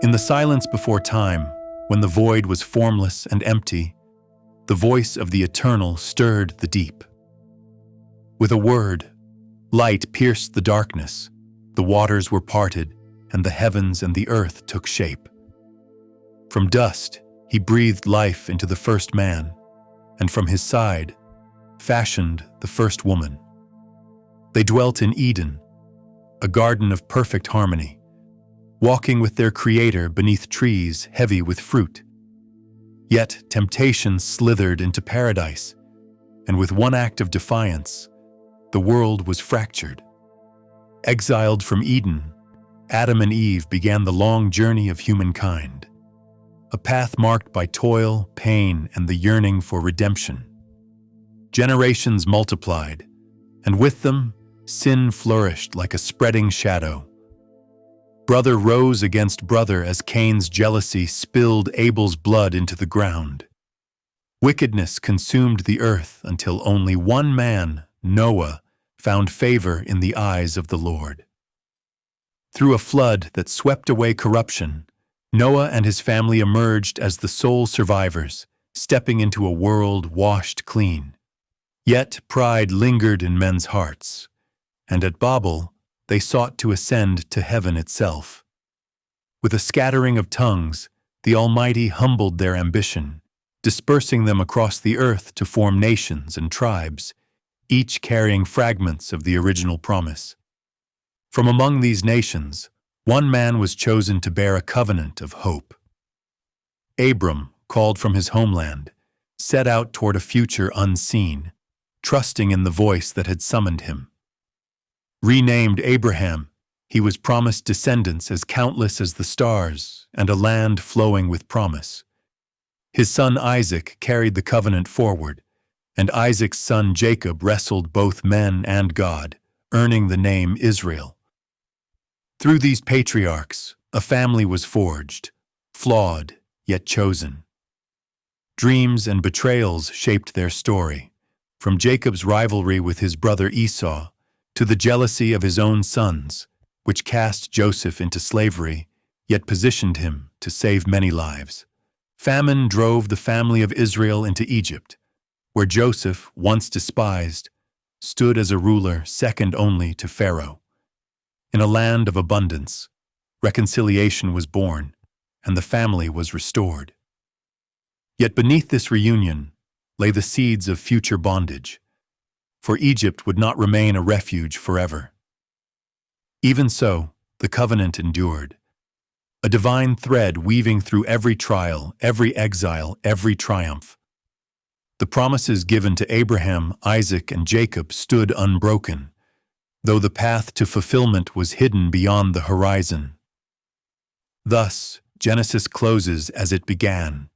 In the silence before time, when the void was formless and empty, the voice of the Eternal stirred the deep. With a word, light pierced the darkness, the waters were parted, and the heavens and the earth took shape. From dust, he breathed life into the first man, and from his side, fashioned the first woman. They dwelt in Eden, a garden of perfect harmony, walking with their Creator beneath trees heavy with fruit. Yet temptation slithered into paradise, and with one act of defiance, the world was fractured. Exiled from Eden, Adam and Eve began the long journey of humankind, a path marked by toil, pain, and the yearning for redemption. Generations multiplied, and with them, sin flourished like a spreading shadow. Brother rose against brother as Cain's jealousy spilled Abel's blood into the ground. Wickedness consumed the earth until only one man, Noah, found favor in the eyes of the Lord. Through a flood that swept away corruption, Noah and his family emerged as the sole survivors, stepping into a world washed clean. Yet pride lingered in men's hearts, and at Babel, they sought to ascend to heaven itself. With a scattering of tongues, the Almighty humbled their ambition, dispersing them across the earth to form nations and tribes, each carrying fragments of the original promise. From among these nations, one man was chosen to bear a covenant of hope. Abram, called from his homeland, set out toward a future unseen, trusting in the voice that had summoned him. Renamed Abraham, he was promised descendants as countless as the stars and a land flowing with promise. His son Isaac carried the covenant forward, and Isaac's son Jacob wrestled both men and God, earning the name Israel. Through these patriarchs, a family was forged, flawed yet chosen. Dreams and betrayals shaped their story, from Jacob's rivalry with his brother Esau to the jealousy of his own sons, which cast Joseph into slavery, yet positioned him to save many lives. Famine drove the family of Israel into Egypt, where Joseph, once despised, stood as a ruler second only to Pharaoh. In a land of abundance, reconciliation was born, and the family was restored. Yet beneath this reunion lay the seeds of future bondage, for Egypt would not remain a refuge forever. Even so, the covenant endured, a divine thread weaving through every trial, every exile, every triumph. The promises given to Abraham, Isaac, and Jacob stood unbroken, though the path to fulfillment was hidden beyond the horizon. Thus, Genesis closes as it began,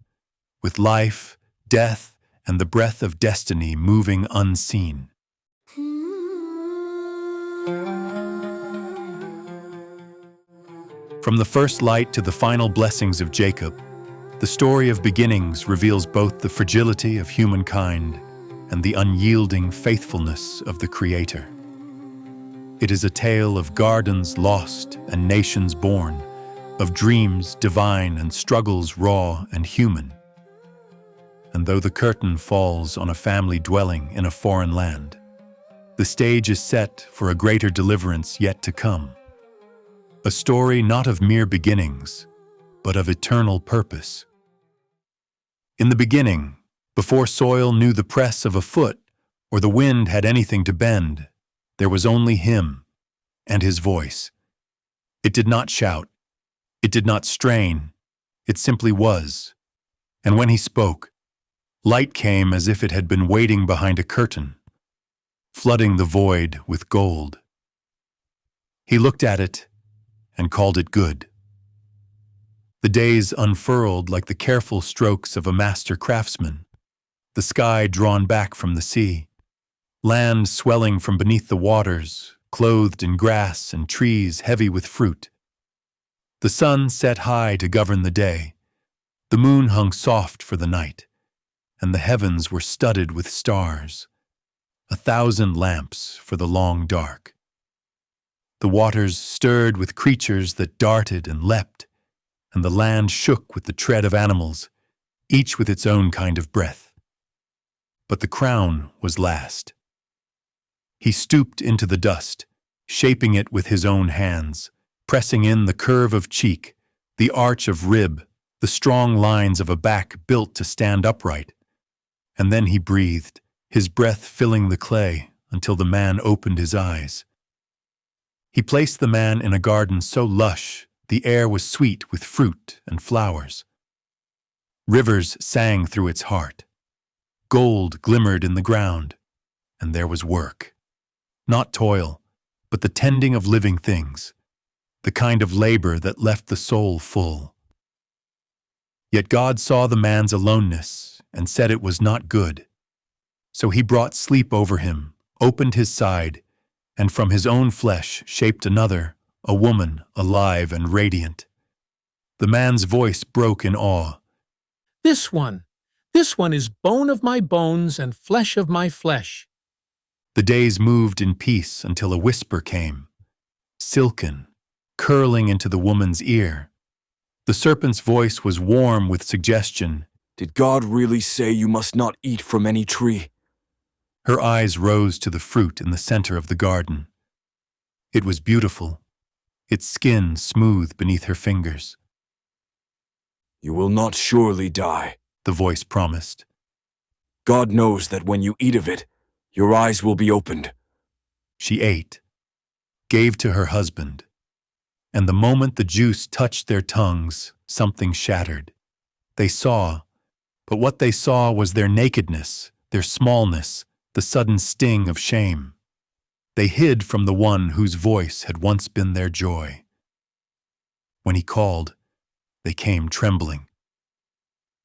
with life, death, and the breath of destiny moving unseen. From the first light to the final blessings of Jacob, the story of beginnings reveals both the fragility of humankind and the unyielding faithfulness of the Creator. It is a tale of gardens lost and nations born, of dreams divine and struggles raw and human. And though the curtain falls on a family dwelling in a foreign land, the stage is set for a greater deliverance yet to come. A story not of mere beginnings, but of eternal purpose. In the beginning, before soil knew the press of a foot, or the wind had anything to bend, there was only Him and His voice. It did not shout, it did not strain, it simply was. And when He spoke, light came as if it had been waiting behind a curtain, flooding the void with gold. He looked at it and called it good. The days unfurled like the careful strokes of a master craftsman, the sky drawn back from the sea, land swelling from beneath the waters, clothed in grass and trees heavy with fruit. The sun set high to govern the day, the moon hung soft for the night, and the heavens were studded with stars, 1,000 lamps for the long dark. The waters stirred with creatures that darted and leapt, and the land shook with the tread of animals, each with its own kind of breath. But the crown was last. He stooped into the dust, shaping it with his own hands, pressing in the curve of cheek, the arch of rib, the strong lines of a back built to stand upright. And then he breathed, his breath filling the clay until the man opened his eyes. He placed the man in a garden so lush the air was sweet with fruit and flowers. Rivers sang through its heart. Gold glimmered in the ground, and there was work. Not toil, but the tending of living things, the kind of labor that left the soul full. Yet God saw the man's aloneness and said it was not good. So he brought sleep over him, opened his side, and from his own flesh shaped another, a woman, alive and radiant. The man's voice broke in awe. This one is bone of my bones and flesh of my flesh. The days moved in peace until a whisper came, silken, curling into the woman's ear. The serpent's voice was warm with suggestion. Did God really say you must not eat from any tree? Her eyes rose to the fruit in the center of the garden. It was beautiful, its skin smooth beneath her fingers. You will not surely die, the voice promised. God knows that when you eat of it, your eyes will be opened. She ate, gave to her husband, and the moment the juice touched their tongues, something shattered. They saw, but what they saw was their nakedness, their smallness, the sudden sting of shame. They hid from the one whose voice had once been their joy. When he called, they came trembling.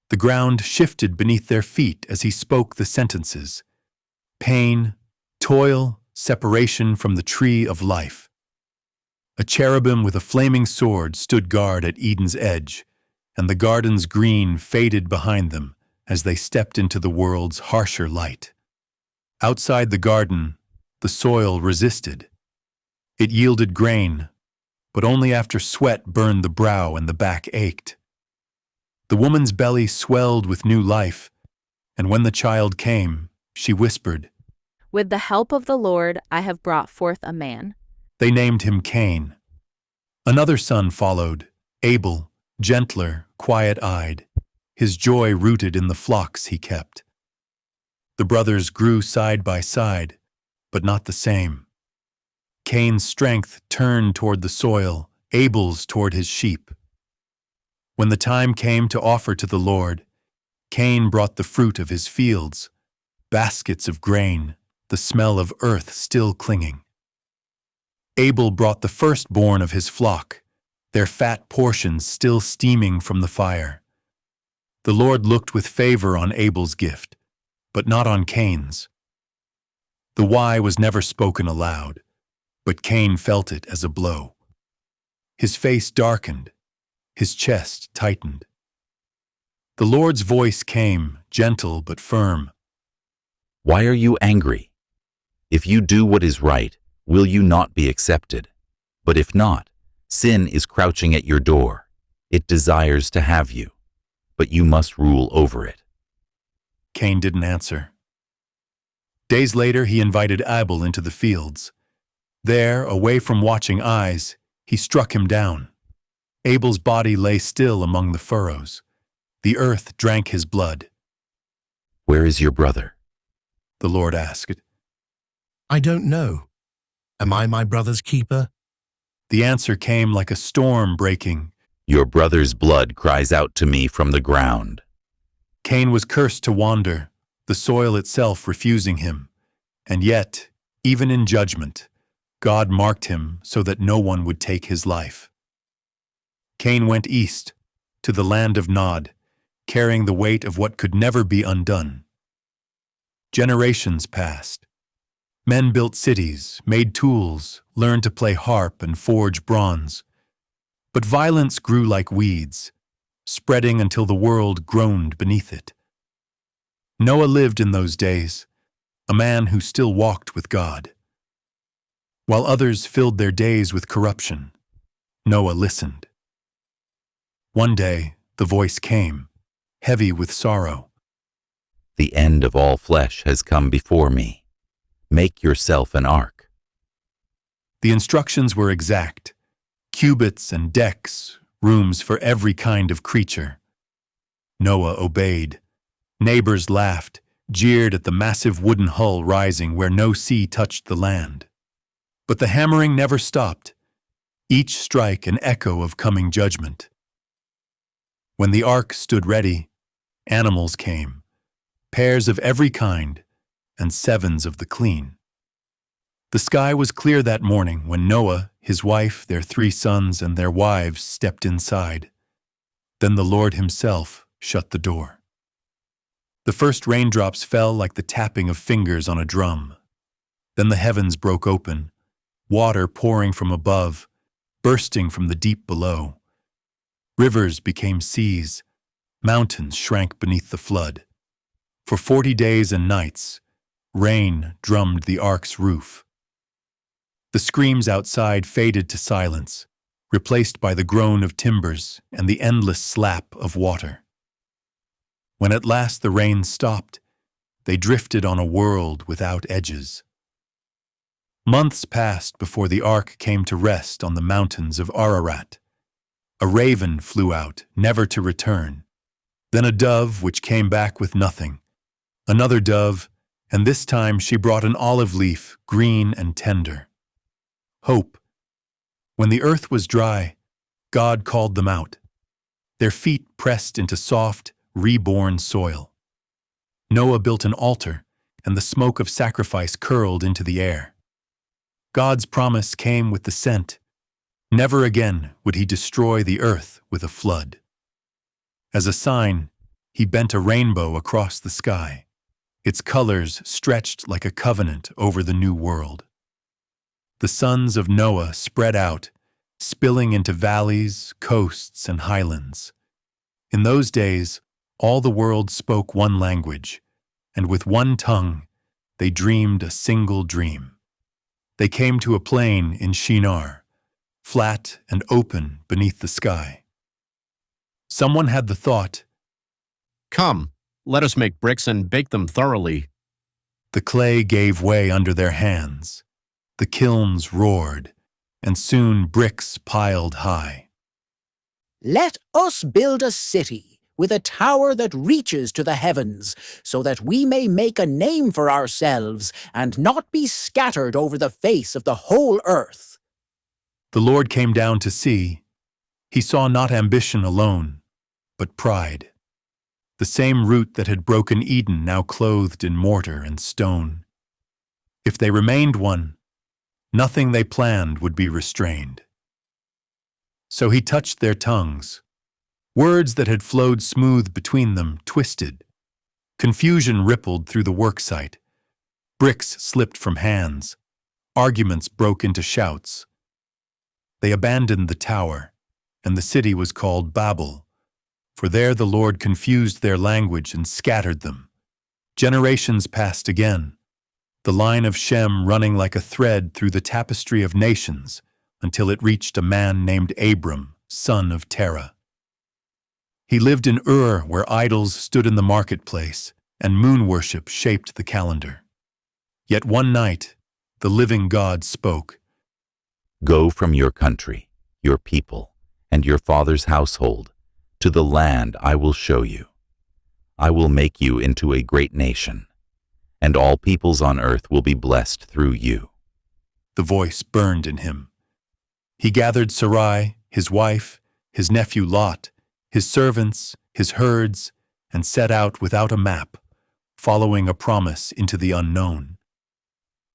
The ground shifted beneath their feet as he spoke the sentences. Pain, toil, separation from the tree of life. A cherubim with a flaming sword stood guard at Eden's edge, and the garden's green faded behind them as they stepped into the world's harsher light. Outside the garden, the soil resisted. It yielded grain, but only after sweat burned the brow and the back ached. The woman's belly swelled with new life, and when the child came, she whispered, "With the help of the Lord, I have brought forth a man." They named him Cain. Another son followed, Abel, gentler, quiet-eyed, his joy rooted in the flocks he kept. The brothers grew side by side, but not the same. Cain's strength turned toward the soil, Abel's toward his sheep. When the time came to offer to the Lord, Cain brought the fruit of his fields, baskets of grain, the smell of earth still clinging. Abel brought the firstborn of his flock, their fat portions still steaming from the fire. The Lord looked with favor on Abel's gift, but not on Cain's. The why was never spoken aloud, but Cain felt it as a blow. His face darkened, his chest tightened. The Lord's voice came, gentle but firm. Why are you angry? If you do what is right, will you not be accepted? But if not, sin is crouching at your door. It desires to have you, but you must rule over it. Cain didn't answer. Days later, he invited Abel into the fields. There, away from watching eyes, he struck him down. Abel's body lay still among the furrows. The earth drank his blood. Where is your brother? The Lord asked. I don't know. Am I my brother's keeper? The answer came like a storm breaking. Your brother's blood cries out to me from the ground. Cain was cursed to wander, the soil itself refusing him. And yet, even in judgment, God marked him so that no one would take his life. Cain went east, to the land of Nod, carrying the weight of what could never be undone. Generations passed. Men built cities, made tools, learned to play harp and forge bronze. But violence grew like weeds, spreading until the world groaned beneath it. Noah lived in those days, a man who still walked with God. While others filled their days with corruption, Noah listened. One day, the voice came, heavy with sorrow. The end of all flesh has come before me. Make yourself an ark. The instructions were exact. Cubits and decks, rooms for every kind of creature. Noah obeyed. Neighbors laughed, jeered at the massive wooden hull rising where no sea touched the land. But the hammering never stopped, each strike an echo of coming judgment. When the ark stood ready, animals came, pairs of every kind, and sevens of the clean. The sky was clear that morning when Noah, his wife, their 3 sons, and their wives stepped inside. Then the Lord himself shut the door. The first raindrops fell like the tapping of fingers on a drum. Then the heavens broke open, water pouring from above, bursting from the deep below. Rivers became seas, mountains shrank beneath the flood. For 40 days and nights, rain drummed the ark's roof. The screams outside faded to silence, replaced by the groan of timbers and the endless slap of water. When at last the rain stopped, they drifted on a world without edges. Months passed before the ark came to rest on the mountains of Ararat. A raven flew out, never to return. Then a dove which came back with nothing. Another dove, and this time she brought an olive leaf, green and tender. Hope. When the earth was dry, God called them out. Their feet pressed into soft, reborn soil. Noah built an altar, and the smoke of sacrifice curled into the air. God's promise came with the scent. Never again would he destroy the earth with a flood. As a sign, he bent a rainbow across the sky, its colors stretched like a covenant over the new world. The sons of Noah spread out, spilling into valleys, coasts, and highlands. In those days, all the world spoke one language, and with one tongue, they dreamed a single dream. They came to a plain in Shinar, flat and open beneath the sky. Someone had the thought, Come, let us make bricks and bake them thoroughly. the clay gave way under their hands. The kilns roared, and soon bricks piled high. Let us build a city with a tower that reaches to the heavens, so that we may make a name for ourselves and not be scattered over the face of the whole earth. The Lord came down to see. He saw not ambition alone, but pride. The same root that had broken Eden now clothed in mortar and stone. If they remained one, nothing they planned would be restrained. So he touched their tongues. Words that had flowed smooth between them twisted. Confusion rippled through the worksite. Bricks slipped from hands. Arguments broke into shouts. They abandoned the tower, and the city was called Babel, for there the Lord confused their language and scattered them. Generations passed again, the line of Shem running like a thread through the tapestry of nations until it reached a man named Abram, son of Terah. He lived in Ur, where idols stood in the marketplace and moon worship shaped the calendar. Yet one night, the living God spoke. Go from your country, your people, and your father's household, to the land I will show you. I will make you into a great nation, and all peoples on earth will be blessed through you. The voice burned in him. He gathered Sarai, his wife, his nephew Lot, his servants, his herds, and set out without a map, following a promise into the unknown.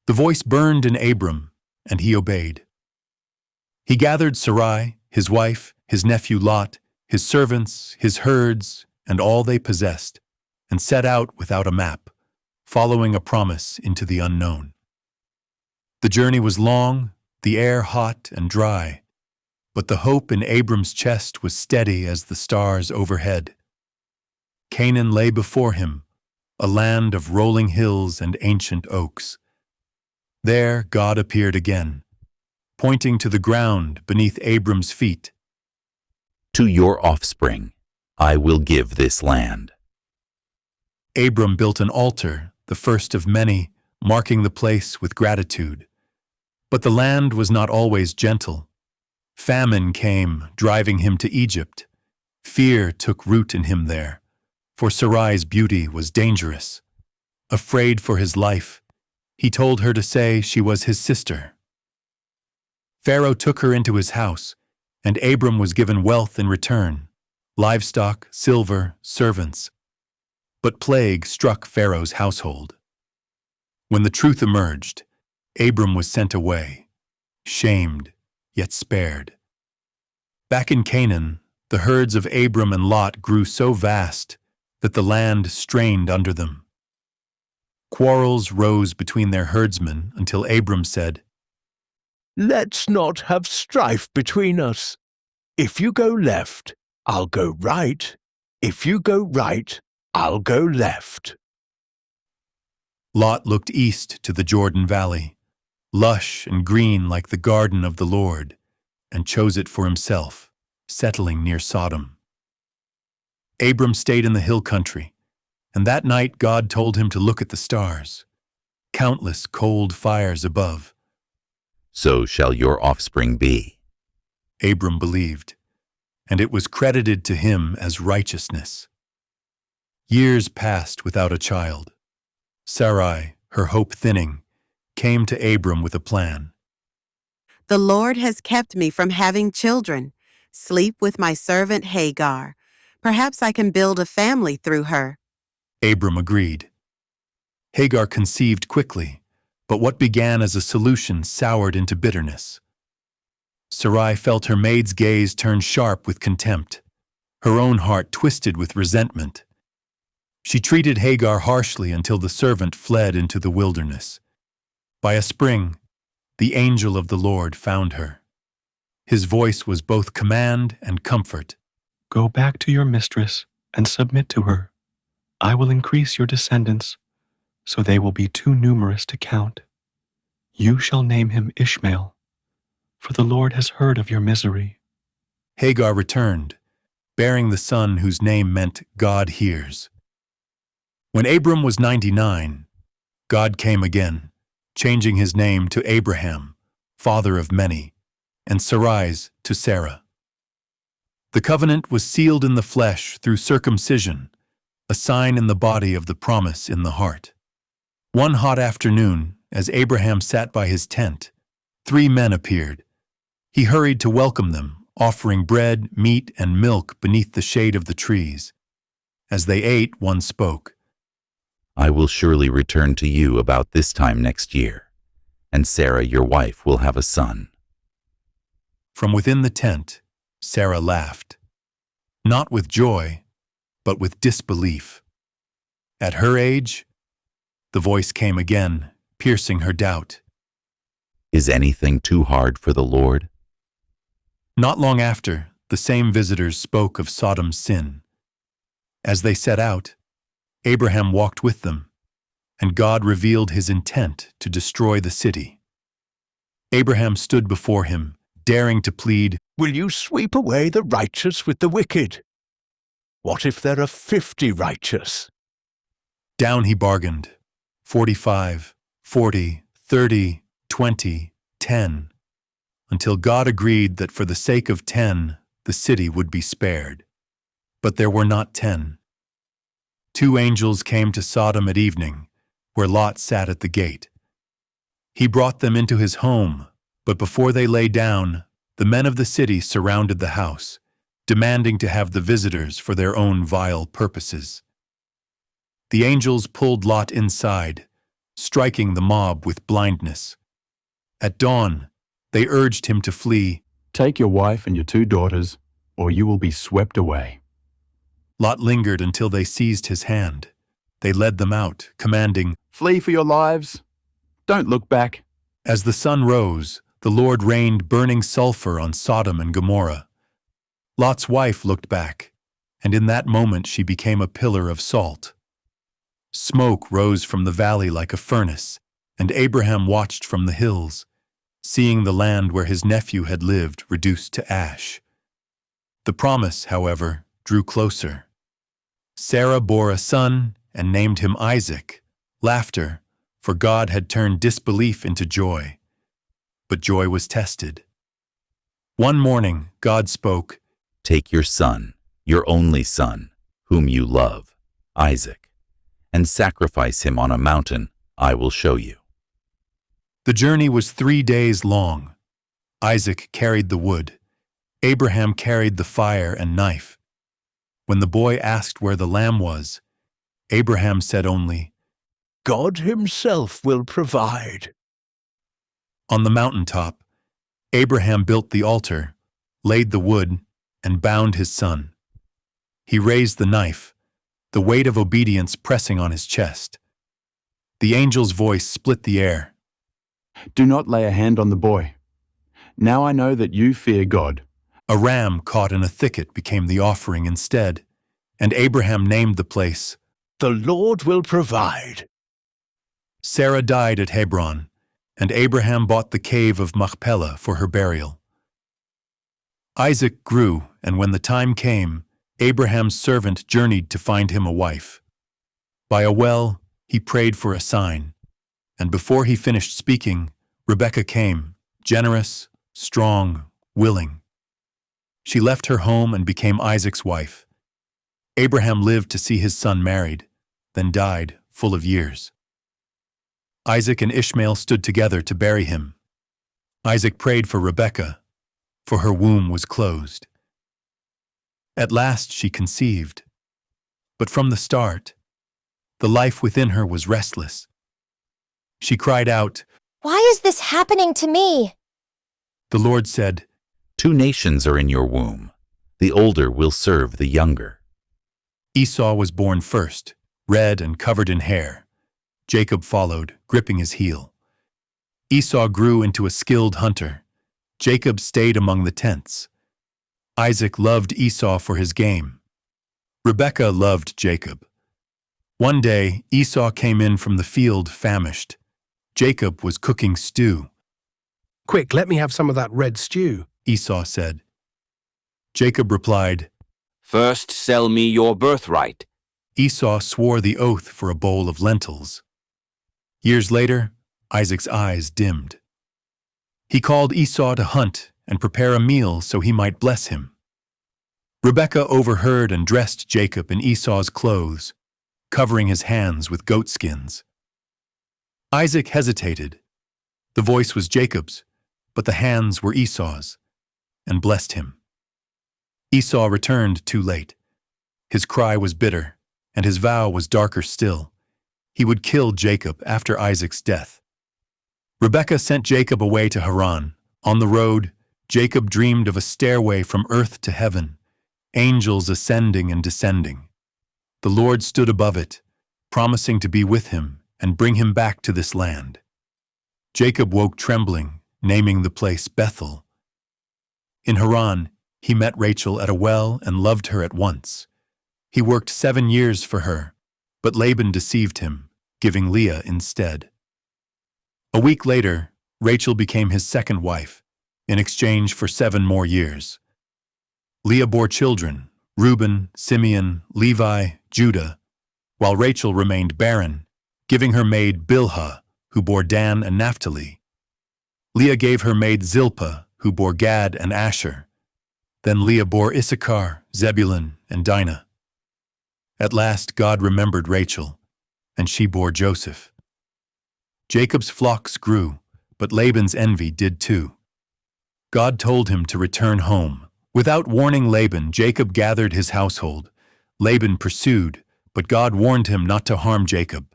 The voice burned in Abram, and he obeyed. He gathered Sarai, his wife, his nephew Lot, his servants, his herds, and all they possessed, and set out without a map, following a promise into the unknown. The journey was long, the air hot and dry, but the hope in Abram's chest was steady as the stars overhead. Canaan lay before him, a land of rolling hills and ancient oaks. There God appeared again, pointing to the ground beneath Abram's feet. To your offspring I will give this land. Abram built an altar, the first of many, marking the place with gratitude. But the land was not always gentle. Famine came, driving him to Egypt. Fear took root in him there, for Sarai's beauty was dangerous. Afraid for his life, he told her to say she was his sister. Pharaoh took her into his house, and Abram was given wealth in return, livestock, silver, servants. But plague struck Pharaoh's household. When the truth emerged, Abram was sent away, shamed, yet spared. Back in Canaan, the herds of Abram and Lot grew so vast that the land strained under them. Quarrels rose between their herdsmen until Abram said, "Let's not have strife between us. If you go left, I'll go right. If you go right, I'll go left." Lot looked east to the Jordan Valley, lush and green like the garden of the Lord, and chose it for himself, settling near Sodom. Abram stayed in the hill country, and that night God told him to look at the stars, countless cold fires above. So shall your offspring be. Abram believed, and it was credited to him as righteousness. Years passed without a child. Sarai, her hope thinning, came to Abram with a plan. "The Lord has kept me from having children. Sleep with my servant Hagar. Perhaps I can build a family through her." Abram agreed. Hagar conceived quickly, but what began as a solution soured into bitterness. Sarai felt her maid's gaze turn sharp with contempt, her own heart twisted with resentment. She treated Hagar harshly until the servant fled into the wilderness. By a spring, the angel of the Lord found her. His voice was both command and comfort. "Go back to your mistress and submit to her. I will increase your descendants, so they will be too numerous to count. You shall name him Ishmael, for the Lord has heard of your misery." Hagar returned, bearing the son whose name meant God hears. When Abram was 99, God came again, changing his name to Abraham, father of many, and Sarai's to Sarah. The covenant was sealed in the flesh through circumcision, a sign in the body of the promise in the heart. One hot afternoon, as Abraham sat by his tent, 3 men appeared. He hurried to welcome them, offering bread, meat, and milk beneath the shade of the trees. As they ate, one spoke. I will surely return to you about this time next year, and Sarah, your wife, will have a son. From within the tent, Sarah laughed, not with joy, but with disbelief. At her age, the voice came again, piercing her doubt. Is anything too hard for the Lord? Not long after, the same visitors spoke of Sodom's sin. As they set out, Abraham walked with them, and God revealed his intent to destroy the city. Abraham stood before him, daring to plead, "Will you sweep away the righteous with the wicked? What if there are 50 righteous?" Down he bargained, 45, 40, 30, 20, 10, until God agreed that for the sake of 10, the city would be spared. But there were not 10. 2 angels came to Sodom at evening, where Lot sat at the gate. He brought them into his home, but before they lay down, the men of the city surrounded the house, demanding to have the visitors for their own vile purposes. The angels pulled Lot inside, striking the mob with blindness. At dawn, they urged him to flee. "Take your wife and your 2 daughters, or you will be swept away." Lot lingered until they seized his hand. They led them out, commanding, "Flee for your lives. Don't look back." As the sun rose, the Lord rained burning sulfur on Sodom and Gomorrah. Lot's wife looked back, and in that moment she became a pillar of salt. Smoke rose from the valley like a furnace, and Abraham watched from the hills, seeing the land where his nephew had lived reduced to ash. The promise, however, drew closer. Sarah bore a son and named him Isaac, laughter, for God had turned disbelief into joy. But joy was tested. One morning, God spoke, "Take your son, your only son, whom you love, Isaac, and sacrifice him on a mountain I will show you." The journey was 3 days long. Isaac carried the wood. Abraham carried the fire and knife. When the boy asked where the lamb was, Abraham said only, God himself will provide. On the mountaintop, Abraham built the altar, laid the wood, and bound his son. He raised the knife, the weight of obedience pressing on his chest. The angel's voice split the air. Do not lay a hand on the boy. Now I know that you fear God. A ram caught in a thicket became the offering instead, and Abraham named the place, The Lord will provide. Sarah died at Hebron, and Abraham bought the cave of Machpelah for her burial. Isaac grew, and when the time came, Abraham's servant journeyed to find him a wife. By a well, he prayed for a sign, and before he finished speaking, Rebekah came, generous, strong, willing. She left her home and became Isaac's wife. Abraham lived to see his son married, then died, full of years. Isaac and Ishmael stood together to bury him. Isaac prayed for Rebekah, for her womb was closed. At last she conceived, but from the start, the life within her was restless. She cried out, "Why is this happening to me?" The Lord said, 2 nations are in your womb. The older will serve the younger. Esau was born first, red and covered in hair. Jacob followed, gripping his heel. Esau grew into a skilled hunter. Jacob stayed among the tents. Isaac loved Esau for his game. Rebekah loved Jacob. One day, Esau came in from the field famished. Jacob was cooking stew. Quick, let me have some of that red stew, Esau said. Jacob replied, First sell me your birthright. Esau swore the oath for a bowl of lentils. Years later, Isaac's eyes dimmed. He called Esau to hunt and prepare a meal so he might bless him. Rebekah overheard and dressed Jacob in Esau's clothes, covering his hands with goatskins. Isaac hesitated. The voice was Jacob's, but the hands were Esau's, and blessed him. Esau returned too late. His cry was bitter, and his vow was darker still. He would kill Jacob after Isaac's death. Rebekah sent Jacob away to Haran. On the road, Jacob dreamed of a stairway from earth to heaven, angels ascending and descending. The Lord stood above it, promising to be with him and bring him back to this land. Jacob woke trembling, naming the place Bethel. In Haran, he met Rachel at a well and loved her at once. He worked 7 years for her, but Laban deceived him, giving Leah instead. A week later, Rachel became his second wife, in exchange for 7 more years. Leah bore children, Reuben, Simeon, Levi, Judah, while Rachel remained barren, giving her maid Bilhah, who bore Dan and Naphtali. Leah gave her maid Zilpah, who bore Gad and Asher. Then Leah bore Issachar, Zebulun, and Dinah. At last God remembered Rachel, and she bore Joseph. Jacob's flocks grew, but Laban's envy did too. God told him to return home. Without warning Laban, Jacob gathered his household. Laban pursued, but God warned him not to harm Jacob.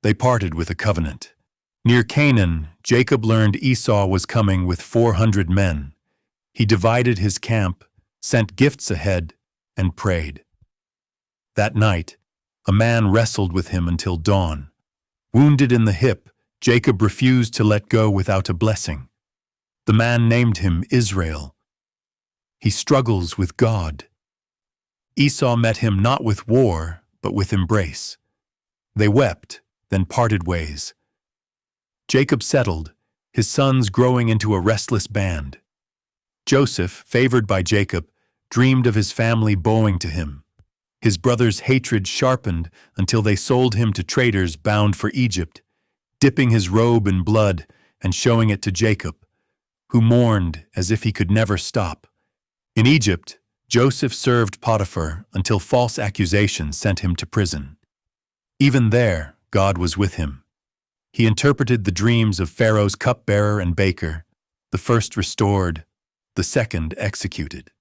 They parted with a covenant. Near Canaan, Jacob learned Esau was coming with 400 men. He divided his camp, sent gifts ahead, and prayed. That night, a man wrestled with him until dawn. Wounded in the hip, Jacob refused to let go without a blessing. The man named him Israel. He struggles with God. Esau met him not with war, but with embrace. They wept, then parted ways. Jacob settled, his sons growing into a restless band. Joseph, favored by Jacob, dreamed of his family bowing to him. His brothers' hatred sharpened until they sold him to traders bound for Egypt, dipping his robe in blood and showing it to Jacob, who mourned as if he could never stop. In Egypt, Joseph served Potiphar until false accusations sent him to prison. Even there, God was with him. He interpreted the dreams of Pharaoh's cupbearer and baker, the first restored, the second executed.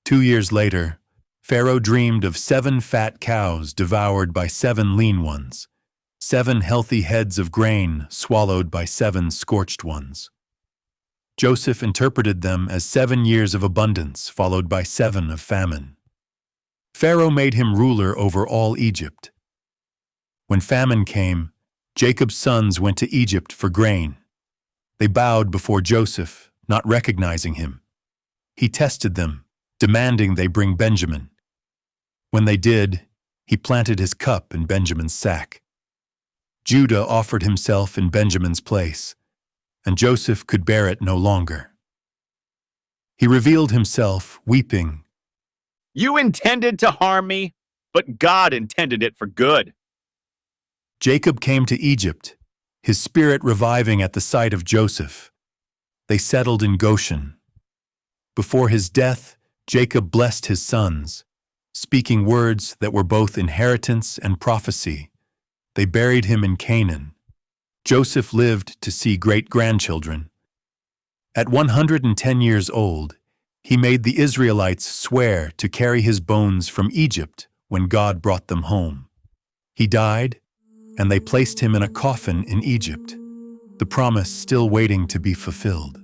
2 years later, Pharaoh dreamed of 7 fat cows devoured by 7 lean ones, 7 healthy heads of grain swallowed by 7 scorched ones. Joseph interpreted them as 7 years of abundance followed by 7 of famine. Pharaoh made him ruler over all Egypt. When famine came, Jacob's sons went to Egypt for grain. They bowed before Joseph, not recognizing him. He tested them, demanding they bring Benjamin. When they did, he planted his cup in Benjamin's sack. Judah offered himself in Benjamin's place, and Joseph could bear it no longer. He revealed himself, weeping. You intended to harm me, but God intended it for good. Jacob came to Egypt, his spirit reviving at the sight of Joseph. They settled in Goshen. Before his death, Jacob blessed his sons, speaking words that were both inheritance and prophecy. They buried him in Canaan. Joseph lived to see great-grandchildren. At 110 years old, he made the Israelites swear to carry his bones from Egypt when God brought them home. He died, and they placed him in a coffin in Egypt, the promise still waiting to be fulfilled.